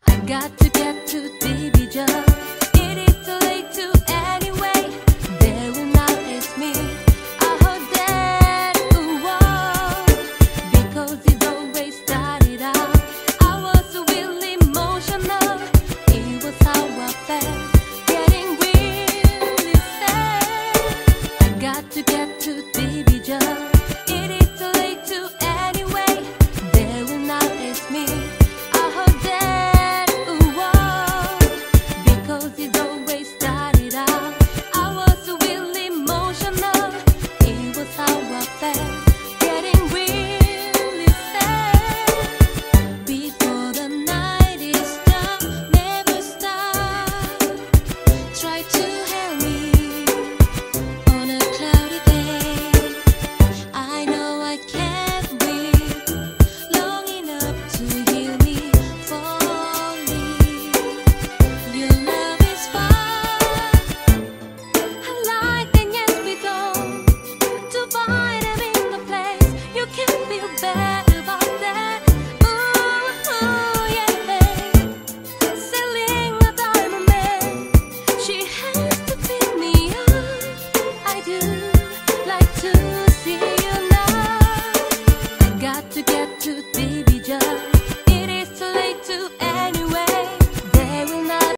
I got to get to division. It is too late to anyway. They will not ask me. I heard that because it always started out. I was really emotional. It was how I felt, getting really sad. I got to get to division. It is too late to anyway. They will not ask me. I heard that because it always started out. I was really emotional. It was how I felt, getting really sad. Before the night is done, never stop. Try to help me on a cloudy day. I know I can't wait long enough to heal me falling. Your love is far, I like and yes we go to find them in the place. You can feel bad about that. Ooh, yeah. Selling a diamond man, she has to pick me up. I do like to see you now. I got to get to this.